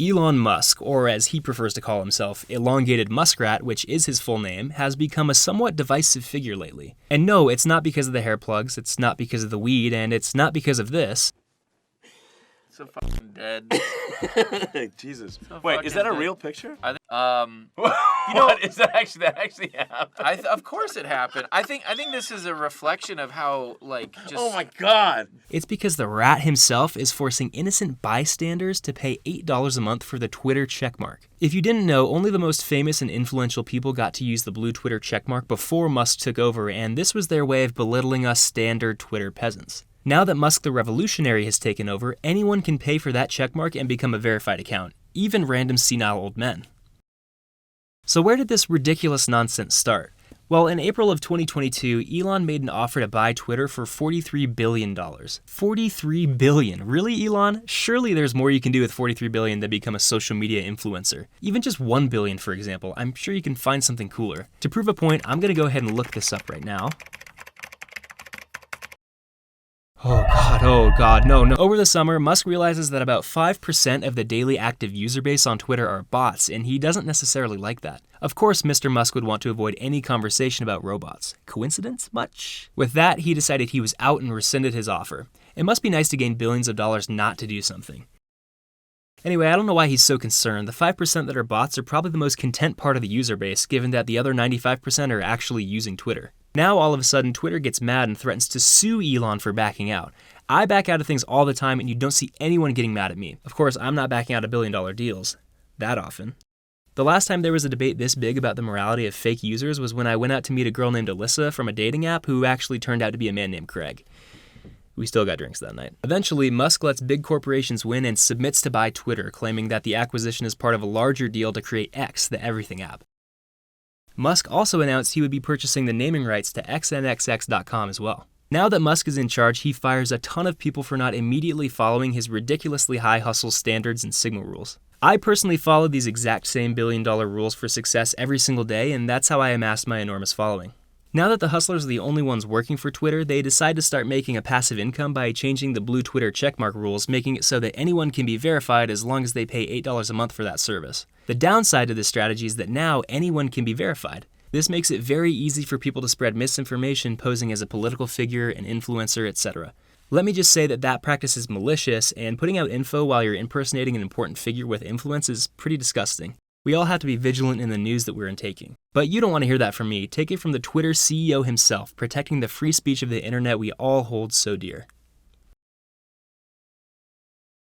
Elon Musk, or as he prefers to call himself, Elongated Muskrat, which is his full name, has become a somewhat divisive figure lately. And no, it's not because of the hair plugs, it's not because of the weed, and it's not because of this. So fucking dead. Jesus. So Wait, is that a fucking real picture? I think, You know what? Is that actually happened? of course it happened. I think this is a reflection of how just. Oh my God. It's because the rat himself is forcing innocent bystanders to pay $8 a month for the Twitter checkmark. If you didn't know, only the most famous and influential people got to use the blue Twitter checkmark before Musk took over, and this was their way of belittling us standard Twitter peasants. Now that Musk the Revolutionary has taken over, anyone can pay for that checkmark and become a verified account, even random senile old men. So where did this ridiculous nonsense start? Well, in April of 2022, Elon made an offer to buy Twitter for $43 billion. $43 billion. Really, Elon? Surely there's more you can do with $43 billion than become a social media influencer. Even just $1 billion, for example. I'm sure you can find something cooler. To prove a point, I'm going to go ahead and look this up right now. Oh God, no. Over the summer, Musk realizes that about 5% of the daily active user base on Twitter are bots, and he doesn't necessarily like that. Of course, Mr. Musk would want to avoid any conversation about robots. Coincidence much? With that, he decided he was out and rescinded his offer. It must be nice to gain billions of dollars not to do something. Anyway, I don't know why he's so concerned. The 5% that are bots are probably the most content part of the user base, given that the other 95% are actually using Twitter. Now, all of a sudden, Twitter gets mad and threatens to sue Elon for backing out. I back out of things all the time, and you don't see anyone getting mad at me. Of course, I'm not backing out of billion-dollar deals that often. The last time there was a debate this big about the morality of fake users was when I went out to meet a girl named Alyssa from a dating app who actually turned out to be a man named Craig. We still got drinks that night. Eventually, Musk lets big corporations win and submits to buy Twitter, claiming that the acquisition is part of a larger deal to create X, the everything app. Musk also announced he would be purchasing the naming rights to xnxx.com as well. Now that Musk is in charge, he fires a ton of people for not immediately following his ridiculously high hustle standards and signal rules. I personally follow these exact same billion-dollar rules for success every single day, and that's how I amassed my enormous following. Now that the hustlers are the only ones working for Twitter, they decide to start making a passive income by changing the blue Twitter checkmark rules, making it so that anyone can be verified as long as they pay $8 a month for that service. The downside to this strategy is that now anyone can be verified. This makes it very easy for people to spread misinformation posing as a political figure, an influencer, etc. Let me just say that that practice is malicious, and putting out info while you're impersonating an important figure with influence is pretty disgusting. We all have to be vigilant in the news that we're intaking. But you don't want to hear that from me. Take it from the Twitter CEO himself, protecting the free speech of the internet we all hold so dear.